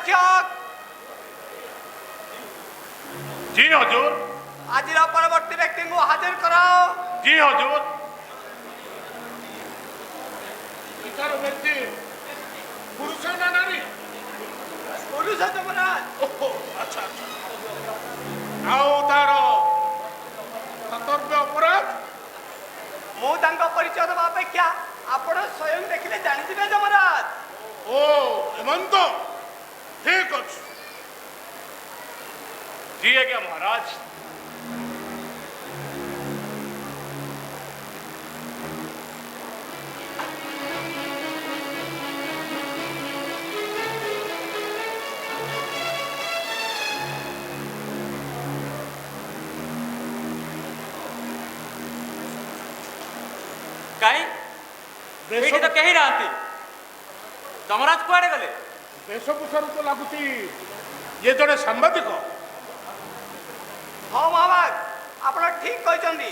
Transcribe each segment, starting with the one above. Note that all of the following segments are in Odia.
रक्षक जी हजूर। आज परवर्ती व्यक्ति को हाजिर कराओ। जी हजूर। इतर व्यक्ति पुरुष ना नारी? पुरुष जमराज। ओहो अच्छा अच्छा। आओ तार कर्तव्य अपराध मु परिचय देवा अपेक्षा आपण स्वयं देखिले जानिथिबे जमराज। ओ हेमंत ठीक अच्छे। जी आज्ञा महाराज। कहीं एठी तो कहीं रहती जमराज कुआड़े गले? वेशभूषण तो लगुच ये जड़े सांबादिक। हाँ महाराज आपण ठीक कहते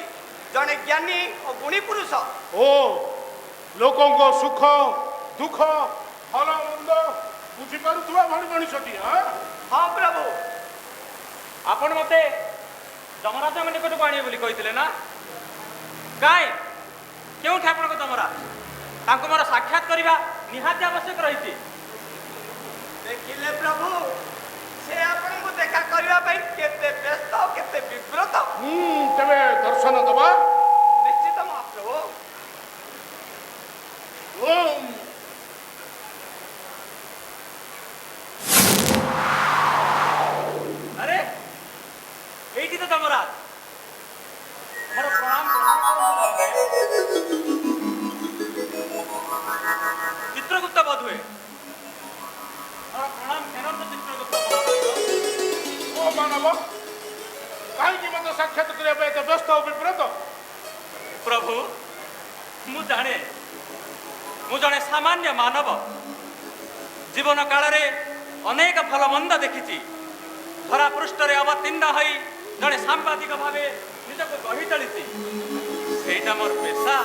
जड़े ज्ञानी और गुणी पुरुष। ओ लोकों को सुख दुख भल मंद बुझीपारुवा भाई मनीषटी। हाँ हाँ प्रभु। आपण मते जमराज निकट को आने बोली कही ना कहीं क्यों ठाकुर को जमराज मोर साक्षात करवा निहाती आवश्यक रही। देखिले प्रभु से आपण को देखा करने केते व्यस्त केते विव्रत। तेरे दर्शन दबा निश्चित महाप्रभु। ओम अरे ये तो जमराज मोर प्रणाम चित्रगुप्त बोध हुए प्रणाम फेरत चित्रगुप्त ओ मानव कहीं मत साक्षात करने व्यस्त और विव्रत? प्रभु मु जाने मु जड़े सामान्य मानव जीवन काल रे अनेक भल मंद देखी धरा पृष्ठ अवतीर्ण हो जड़े सांबादिक भाव निजक गढ़ी चली मोर पेशा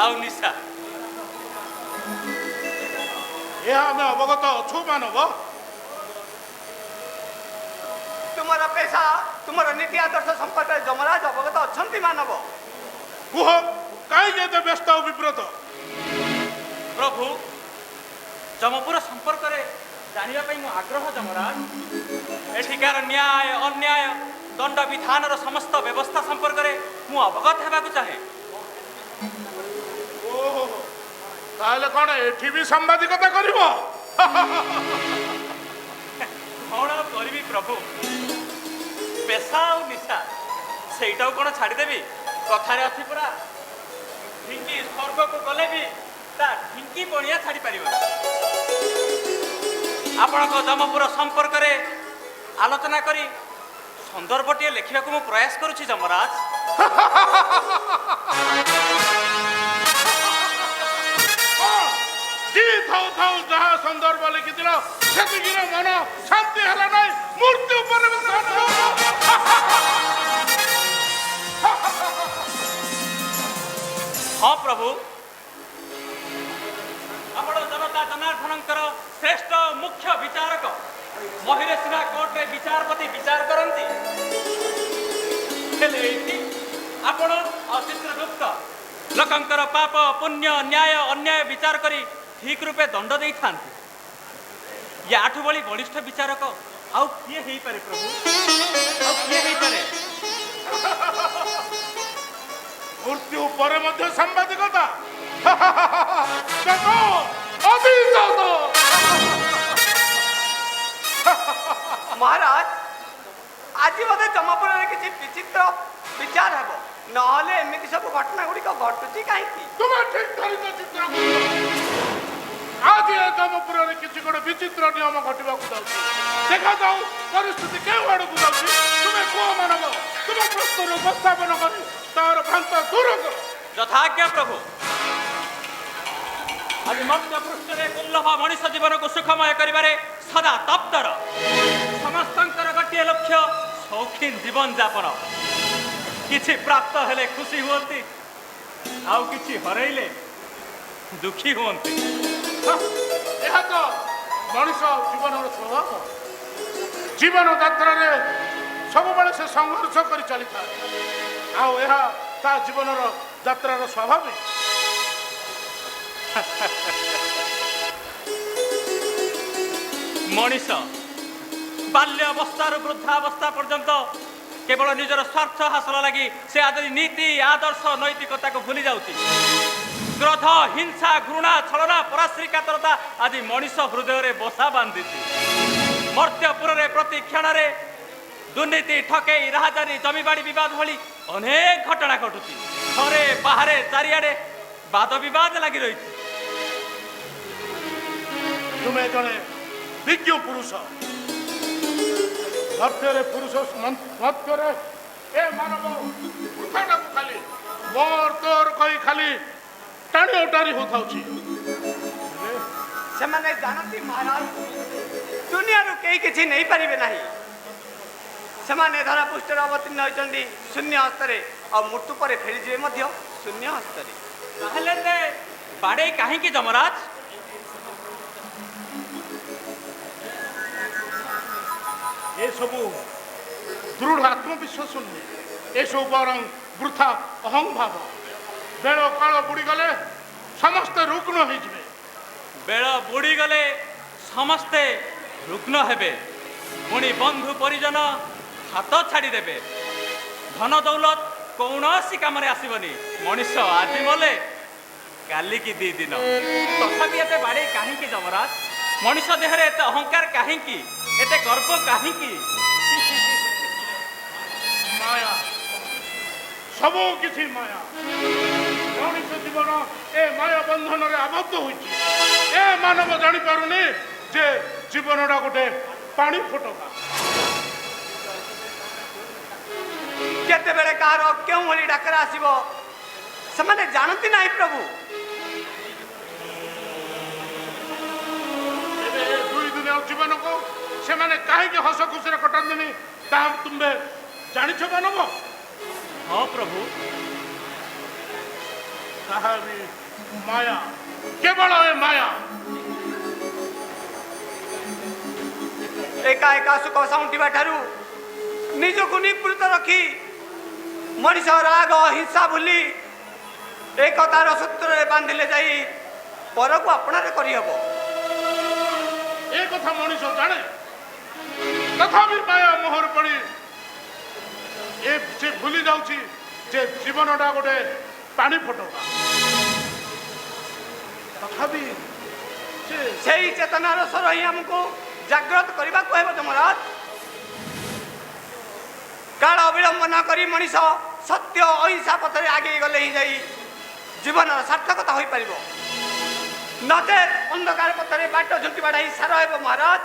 आउ निशा। यह आम अवगत अच्छु मानव। तुम्हारा पेशा तुम्हारा नीति आदर्श संपर्क में जमराज अवगत अच्छा मानव। कुह कहीं व्यस्त और विव्रत? प्रभु जमपुर संपर्क में जानापी मो आग्रह जमराज एठिकार न्याय अन्याय दंड विधान समस्त व्यवस्था संपर्क में मु अवगत होगा चाहे। ताहले कौन एठी भी सांबादिकता करिव? कौन करी प्रभु पेशा और निशा सेटा कौन छाड़देवी कथार अच्छी पूरा ढिंकी स्वर्ग को गले भी ता ढिंकी बणिया छाड़ी पार। आपण जमपुर संपर्क में आलोचना करी संदर्भटे लिखा को प्रयास करुच्ची जमराज। जहाँ संदर्भ लिखी से मन शांति है ना मूर्ति हाँ प्रभु आपण जनता जनार्दन श्रेष्ठ मुख्य विचारक महिलेश्वरा कोर्ट रे विचारपति विचार करती आपण चित्रगुप्त लोकंकर पाप पुण्य न्याय अन्याय विचार करी ठीक रूपे दंड दे था। याठू बड़ी वरिष्ठ विचारक आउ किए ही पारे प्रभु आउ किए ही पारे? मृत्यु पर मध्य सांबादिकता महाराज आज मत जमापुर किसी विचित्र विचार हे नहले एमती सब घटना गुड़िक घटुची कहीं। तुम्हें ठीक धरित चित्र आज ये जमपुर में किसी गोटे विचित्र नियम घटवा देखा जाऊ परिस्थिति क्यों आड़ को जाऊँ तुम्हें कौ मानव तुम्हें प्रश्न उपस्थापन कर तार भ्रांत दूर कर। यथाज्ञा प्रभु। आज मध्य पृष्ठ में दुर्लभ मनुष्य जीवन को सुखमय करिबारे सदा तप्तर समस्तंकर गोटे लक्ष्य शौखीन जीवन जापन किछि प्राप्त हेले खुशी हुअंती आउ किछि हरैले दुखी हुअंती। यह तो ମଣିଷ ଜୀବନର ସ୍ୱଭାବ। ଜୀବନ ଯାତ୍ରାରେ ସବୁବେଳେ ସେ ସଂଘର୍ଷ କରି ଚାଲିଥାଏ, ଆଉ ଏହା ତା ଜୀବନର ଯାତ୍ରାର ସ୍ୱାଭାବିକ। ମଣିଷ ବାଲ୍ୟ ଅବସ୍ଥାରୁ ବୃଦ୍ଧାବସ୍ଥା ପର୍ଯ୍ୟନ୍ତ କେବଳ ନିଜର ସ୍ୱାର୍ଥ ହାସଲ ଲାଗି ସେ ଆଜି ନୀତି ଆଦର୍ଶ ନୈତିକତାକୁ ଭୁଲି ଯାଉଛି। କ୍ରୋଧ ହିଂସା ଘୃଣା ଛଳନା ପରାଶ୍ରୀ କାତରତା ଆଜି ମଣିଷ ହୃଦୟରେ ବସା ବାନ୍ଧିଛି। ମର୍ତ୍ତ୍ୟପୁରରେ ପ୍ରତି କ୍ଷଣରେ ଦୁର୍ନୀତି ଠକେଇ ରାହାଜାରୀ ଜମିବାଡ଼ି ବିବାଦ ଭଳି ଅନେକ ଘଟଣା ଘଟୁଛି। ଘରେ ବାହାରେ ଚାରିଆଡ଼େ ବାଦ ବିବାଦ ଲାଗି ରହିଛି। ତୁମେ ଜଣେ ବିଜ୍ଞ ପୁରୁଷ, ମଧ୍ୟରେ ପୁରୁଷ ମଧ୍ୟରେ ଏ ମାନବ ବୃଥାଟାକୁ ଖାଲି ମୋର ତୋର କହି ଖାଲି ଟାଣି ଓଟାରି ହଉଥାଉଛି। ସେମାନେ ଜାଣନ୍ତି ମହାରାଜ, ଦୁନିଆରୁ କେହି କିଛି ନେଇପାରିବେ ନାହିଁ। ସେମାନେ ଧରାପୃଷ୍ଠରେ ଅବତୀର୍ଣ୍ଣ ହୋଇଛନ୍ତି ଶୂନ୍ୟ ହସ୍ତରେ, ଆଉ ମୃତ୍ୟୁ ପରେ ଫେରିଯିବେ ମଧ୍ୟ ଶୂନ୍ୟ ହସ୍ତରେ। ତାହେଲେ ସେ ବାଡ଼େଇ କାହିଁକି ଯମରାଜ? ଏସବୁ ଦୃଢ଼ ଆତ୍ମବିଶ୍ୱାସ ନୁହେଁ, ଏସବୁ ବରଂ ବୃଥା ଅହଂଭାବ। ବେଳ କାଳ ବୁଡ଼ିଗଲେ ସମସ୍ତେ ରୁଗ୍ଣ ହେଇଯିବେ। ବେଳ ବୁଡ଼ିଗଲେ ସମସ୍ତେ ରୁଗ୍ନ ହେବେ, ପୁଣି ବନ୍ଧୁ ପରିଜନ ହାତ ଛାଡ଼ିଦେବେ। ଧନ ଦୌଲତ କୌଣସି କାମରେ ଆସିବନି। ମଣିଷ ଆଜି ମଲେ କାଲିକି 2 ଦିନ। ତଥାପି ଏତେ ବାଡ଼େଇ କାହିଁକି ଯମରାଜ? ମଣିଷ ଦେହରେ ଏତେ ଅହଙ୍କାର କାହିଁକି? ଏତେ ଗର୍ବ କାହିଁକି? ମାୟା, ସବୁ କିଛି ମାୟା। ମଣିଷ ଜୀବନ ଏ ମାୟା ବନ୍ଧନରେ ଆବଦ୍ଧ ହୋଇଛି। ଏ ମାନବ ଜାଣିପାରୁନି ଯେ ଜୀବନଟା ଗୋଟେ ପାଣି ଫୋଟକା। କେତେବେଳେ କାହାର କେଉଁ ଭଳି ଡାକରା ଆସିବ ସେମାନେ ଜାଣନ୍ତି ନାହିଁ ପ୍ରଭୁ। ଏବେ 2 ଦିନ ଜୀବନକୁ ସେମାନେ କାହିଁକି ହସ ଖୁସିରେ କଟାନ୍ତିନି ତାହା ତୁମେ ଜାଣିଛ ମାନବ? ହଁ ପ୍ରଭୁ, ତାହା ବି ମାୟା, କେବଳ ଏ ମାୟା। ଏକା ଏକା ସୁଖ ସାଉଁଟିବା ଠାରୁ ନିଜକୁ ନିବୃତ୍ତ ରଖି ମଣିଷ ରାଗ ହିଂସା ଭୁଲି ଏକତାର ସୂତ୍ରରେ ବାନ୍ଧିଲେ ଯାଇ ପରକୁ ଆପଣାରେ କରିହେବ। ଏ କଥା ମଣିଷ ଜାଣେ, ତଥାପି ମାୟା ମୋହର ପଡ଼ି ସେ ଭୁଲି ଯାଉଛି ଯେ ଜୀବନଟା ଗୋଟେ ପାଣି ଫୋଟକା। ତଥାପି ସେଇ ଚେତନାର ସ୍ୱର ହିଁ ଆମକୁ ଜାଗ୍ରତ କରିବାକୁ ହେବ ଯମରାଜ। କାଳ ବିଳମ୍ବ ନ କରି ମଣିଷ ସତ୍ୟ ଅହିଂସା ପଥରେ ଆଗେଇ ଗଲେ ହିଁ ଯାଇ ଜୀବନର ସାର୍ଥକତା ହୋଇପାରିବ। ନଚେତ୍ ଅନ୍ଧକାର ପଥରେ ବାଟ ଝୁଣ୍ଟିବାଟା ହିଁ ସାର ହେବ ମହାରାଜ।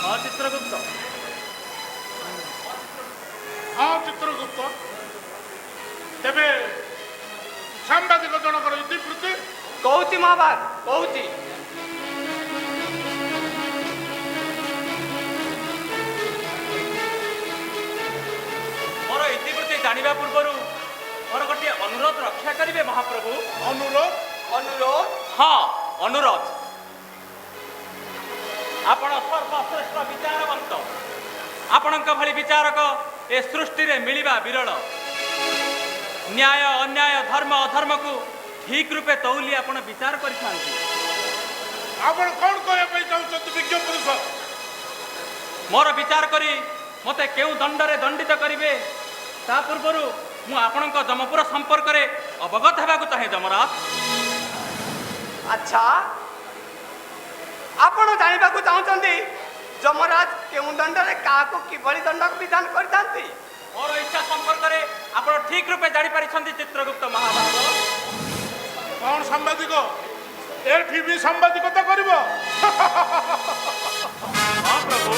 ହଁ ଚିତ୍ରଗୁପ୍ତ, ହଁ ଚିତ୍ରଗୁପ୍ତ, ତେବେ ସାମ୍ବାଦିକ ଜଣକର ଇତିବୃତ୍ତି କହୁଛି ମହାଭାଗ, କହୁଛି। ମୋର ଇତିବୃତ୍ତି ଜାଣିବା ପୂର୍ବରୁ ମୋର ଗୋଟିଏ ଅନୁରୋଧ ରକ୍ଷା କରିବେ ମହାପ୍ରଭୁ। ଅନୁରୋଧ? ଅନୁରୋଧ? ହଁ, ଅନୁରୋଧ। ଆପଣ ସର୍ବଶ୍ରେଷ୍ଠ ବିଚାରବନ୍ତ। ଆପଣଙ୍କ ଭଳି ବିଚାରକ ଏ ସୃଷ୍ଟିରେ ମିଳିବା ବିରଳ। ନ୍ୟାୟ ଅନ୍ୟାୟ ଧର୍ମ ଅଧର୍ମକୁ ଠିକ୍ ରୂପେ ତଉଲି ଆପଣ ବିଚାର କରିଥାନ୍ତି। ଆପଣ କ'ଣ କହିବା ପାଇଁ ଚାହୁଁଛନ୍ତି ବିଜ୍ଞ ପୁରୁଷ? ମୋର ବିଚାର କରି ମୋତେ କେଉଁ ଦଣ୍ଡରେ ଦଣ୍ଡିତ କରିବେ ତା ପୂର୍ବରୁ ମୁଁ ଆପଣଙ୍କ ଯମପୁର ସମ୍ପର୍କରେ ଅବଗତ ହେବାକୁ ଚାହେଁ ଯମରାଜ। ଆଚ୍ଛା, ଆପଣ ଜାଣିବାକୁ ଚାହୁଁଛନ୍ତି ଯମରାଜ କେଉଁ ଦଣ୍ଡରେ କାହାକୁ କିଭଳି ଦଣ୍ଡ ବିଧାନ କରିଥାନ୍ତି? ମୋର ଇଚ୍ଛା ସମ୍ପର୍କରେ ଆପଣ ଠିକ୍ ରୂପେ ଜାଣିପାରିଛନ୍ତି ଚିତ୍ରଗୁପ୍ତ ମହାଭାଗ। କ'ଣ ସାମ୍ବାଦିକ ଏଠି ବି ସାମ୍ବାଦିକତା କରିବ? ହଁ ପ୍ରଭୁ,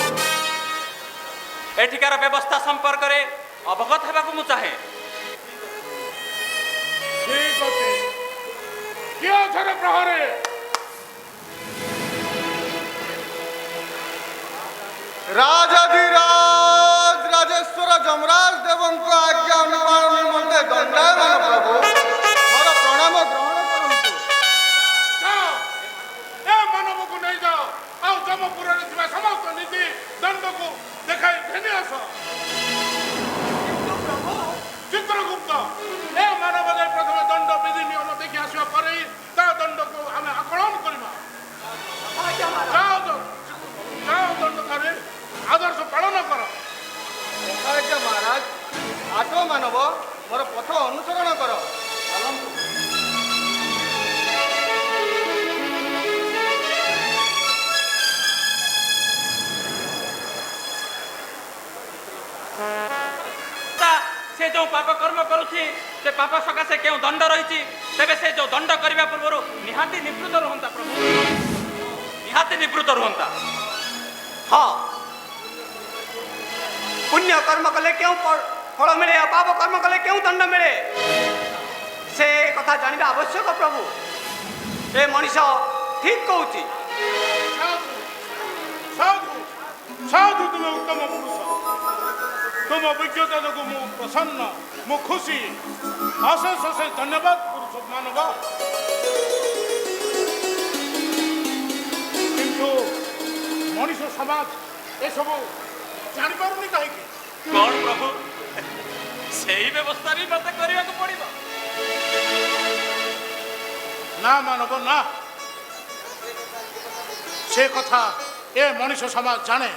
ଏଠିକାର ବ୍ୟବସ୍ଥା ସମ୍ପର୍କରେ ଅବଗତ ହେବାକୁ ମୁଁ ଚାହେଁ। ଠିକ୍ ଅଛି, କିଏ ଅଛରେ ପ୍ରହରେ? राजाधिराज राजेश्वर जमराज देवों को आज्ञा अनुपालन निमंते दंडायमान प्रभु मोर प्रणाम ग्रहण करंतु। जाओ, ए मानव को नहीं जाओ। ରଖି ସେ ପାପ ସକାଶେ କେଉଁ ଦଣ୍ଡ ରହିଛି ତେବେ ସେ ଯେଉଁ ଦଣ୍ଡ କରିବା ପୂର୍ବରୁ ନିହାତି ନିବୃତ୍ତ ରୁହନ୍ତା ପ୍ରଭୁ, ନିହାତି ନିବୃତ୍ତ ରୁହନ୍ତା। ହଁ, ପୁଣ୍ୟ କର୍ମ କଲେ କେଉଁ ଫଳ ମିଳେ ଆଉ ପାପ କର୍ମ କଲେ କେଉଁ ଦଣ୍ଡ ମିଳେ ସେ କଥା ଜାଣିବା ଆବଶ୍ୟକ ପ୍ରଭୁ। ଏ ମଣିଷ ଠିକ କହୁଛି। ସାଧୁ ସାଧୁ ତୁମେ ଉତ୍ତମ ପୁରୁଷ, ତୁମ ଅଭିଜ୍ଞତା ଯୋଗୁଁ ମୁଁ ପ୍ରସନ୍ନ, ମୁଁ ଖୁସି। ଅଶେଷ ଅଶେଷ ଧନ୍ୟବାଦ ପୁରୁଷ ମାନବ। କିନ୍ତୁ ମଣିଷ ସମାଜ ଏସବୁ ଜାଣିପାରୁନି କାହିଁକି? କଣ ପ୍ରଭୁ, ସେଇ ବ୍ୟବସ୍ଥା ବି ମତେ କରିବାକୁ ପଡିବ? ନା ମାନବ ନା, ସେ କଥା ଏ ମଣିଷ ସମାଜ ଜାଣେ।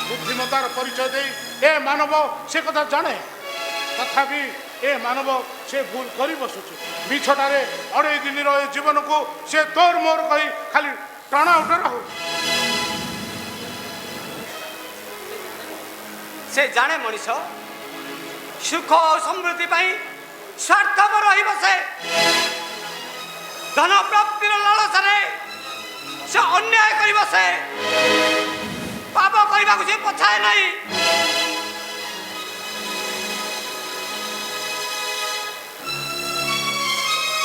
ବୁଦ୍ଧିମତାର ପରିଚୟ ଦେଇ ଏ ମାନବ ସେ କଥା ଜାଣେ, ତଥାପି ଏ ମାନବ ସେ ଭୁଲ କରି ବସୁଛି। ମିଛଟାରେ 2.5 ଦିନର ଏ ଜୀବନକୁ ସେ ତୋର ମୋର କହି ଖାଲି ଟଣା ଉଟରା ହଉ। ସେ ଜାଣେ ମଣିଷ ସୁଖ ଓ ସମୃଦ୍ଧି ପାଇଁ ସ୍ୱାର୍ଥପର ହୋଇ ବସେ। ଧନ ପ୍ରାପ୍ତିର ଲାଳସାରେ ସେ ଅନ୍ୟାୟ କରି ବସେ। ପାପ କରିବାକୁ ସେ ପଛାଏ ନାହିଁ।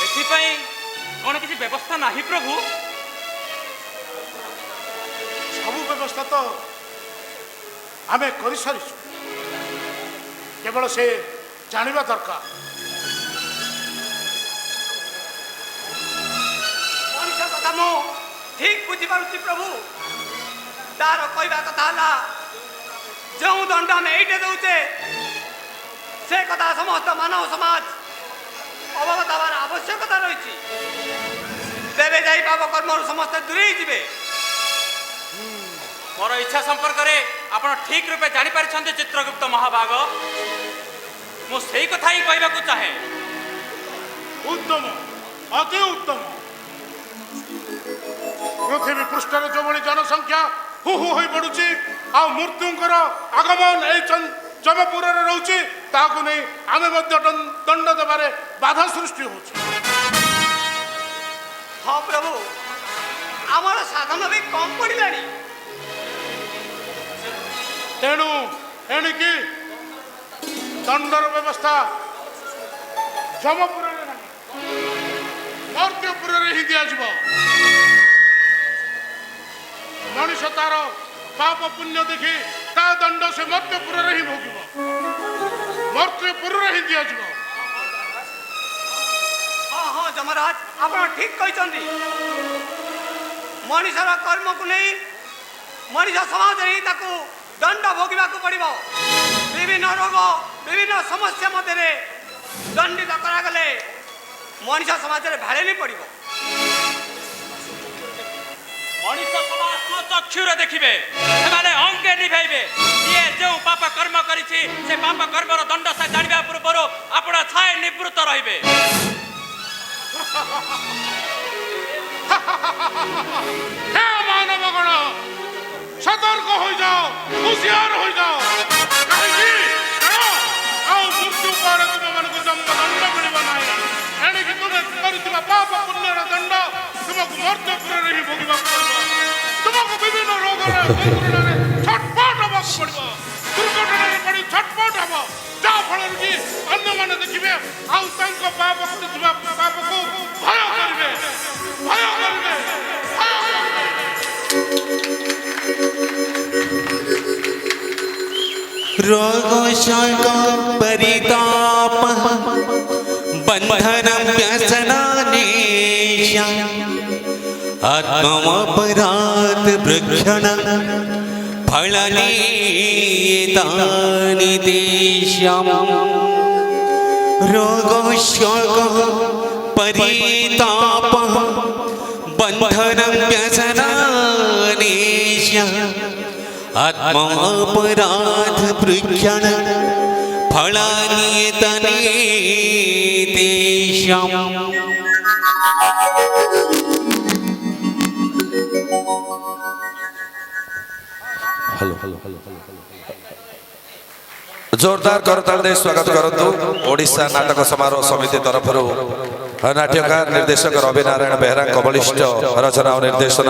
ଏଥିପାଇଁ କଣ କିଛି ବ୍ୟବସ୍ଥା ନାହିଁ ପ୍ରଭୁ? ସବୁ ବ୍ୟବସ୍ଥା ତ ଆମେ କରିସାରିଛୁ, କେବଳ ସେ ଜାଣିବା ଦରକାର। ମଣିଷ କଥା ମୁଁ ଠିକ ବୁଝିପାରୁଛି ପ୍ରଭୁ। ତାର କହିବା କଥା ହେଲା ଯେଉଁ ଦଣ୍ଡ ଆମେ ଏଇଟେ ଦଉଛେ ସେ କଥା ସମସ୍ତ ମାନବ ସମାଜ ଅବଗତ ହେବାର ଆବଶ୍ୟକତା ରହିଛି। ତେବେ ଯାଇ ପାପ କର୍ମରୁ ସମସ୍ତେ ଦୂରେଇ ଯିବେ। ମୋର ଇଚ୍ଛା ସମ୍ପର୍କରେ ଆପଣ ଠିକ ରୂପେ ଜାଣିପାରିଛନ୍ତି ଚିତ୍ରଗୁପ୍ତ ମହାଭାଗ। ମୁଁ ସେଇ କଥା ହିଁ କହିବାକୁ ଚାହେଁ। ଉତ୍ତମ, ଅତି ଉତ୍ତମ। ପୃଥିବୀ ପୃଷ୍ଠରେ ଯେଉଁଭଳି ଜନସଂଖ୍ୟା ହୁ ହୁ ହୋଇ ବଢୁଛି ଆଉ ମୃତ୍ୟୁଙ୍କର ଆଗମନ ଏଇ ଯମପୁରରେ ରହୁଛି, ତାହାକୁ ନେଇ ଆମେ ମଧ୍ୟ ଦଣ୍ଡ ଦେବାରେ ବାଧା ସୃଷ୍ଟି ହେଉଛି। ହଁ ପ୍ରଭୁ, ଆମର ସାଧନ ବି କମ ପଡ଼ିଲାଣି। ତେଣୁ ଏଣିକି ଦଣ୍ଡର ବ୍ୟବସ୍ଥା ଯମପୁରରେ ନାହିଁ, ମର୍ତ୍ତ୍ୟପୁରରେ ହିଁ ଦିଆଯିବ। ମଣିଷ ତାର ପାପ ପୁଣ୍ୟ ଦେଖି ତା ଦଣ୍ଡ ସେ ମର୍ତ୍ତ୍ୟପୁରରେ ହିଁ ଭୋଗିବ, ମର୍ତ୍ତ୍ୟପୁରରେ ହିଁ ଦିଆଯିବ। ହଁ ହଁ ଯମରାଜ, ଆପଣ ଠିକ କହିଛନ୍ତି। ମଣିଷର କର୍ମକୁ ନେଇ ମଣିଷ ସମାଜରେ ହିଁ ତାକୁ ଦଣ୍ଡ ଭୋଗିବାକୁ ପଡ଼ିବ। ବିଭିନ୍ନ ରୋଗ, ବିଭିନ୍ନ ସମସ୍ୟା ମଧ୍ୟରେ ଦଣ୍ଡିତ କରାଗଲେ ମଣିଷ ସମାଜରେ ଭାଳେନି ପଡ଼ିବ। ମଣିଷ ସମାଜ ଚକ୍ଷୁରେ ଦେଖିବେ, ସେମାନେ ଅଙ୍ଗେ ନିଭେଇବେ। ଯିଏ ଯେଉଁ ପାପ କର୍ମ କରିଛି ସେ ପାପ କର୍ମର ଦଣ୍ଡ ସେ ଜାଣିବା ପୂର୍ବରୁ ଆପଣ ଛାଏ ନିବୃତ୍ତ ରହିବେ। ହେ ମାନବଗଣ, ସତର୍କ ହୋଇଯାଅ, ହୁସିଆର ହୋଇଯାଅ। କାହିଁକି? ଆଉ ମୃତ୍ୟୁ ପରେ ତୁମମାନଙ୍କୁ ଜନ୍ମଦଣ୍ଡ ମିଳିବ ନାହିଁ। ଏଣିକି ତୁମେ କରୁଥିବା ପାପ ପୁଣ୍ୟର ଦଣ୍ଡ ତୁମକୁ ମର୍ତ୍ତ୍ୟପୁରରେ ହିଁ ଭୋଗିବାକୁ ପଡ଼ିବ। ତୁମକୁ ବିଭିନ୍ନ ରୋଗରେ ଦୁର୍ଘଟଣାରେ ଛଟପଟ ହେବାକୁ ପଡ଼ିବ। ଦୁର୍ଘଟଣାରେ ପଡ଼ି ଛଟପଟ ହେବ, ଯାହା ଫଳରେ କି ଅନ୍ୟମାନେ ଦେଖିବେ ଆଉ ତାଙ୍କ ପାପ କରୁଥିବା ପାପକୁ ଭୟ କରିବେ, ଭୟ କରିବେ, ଭୟ କରିବେ। रोग शोक परिताप बंधन व्यसनानेश आत्मोपराध वृक्षण फलनीतानि देशम् रोग शोक परिताप बंधन व्यसनानेश आत्मोपराध वृक्षण फलानियतने तेषाम्। जोरदार करताल दे स्वागत करतु ओडिशा नाटक समारोह समिति तरफ नाट्यकार निर्देशक रवि नारायण बेहरा बलिष्ठ रचना और निर्देशन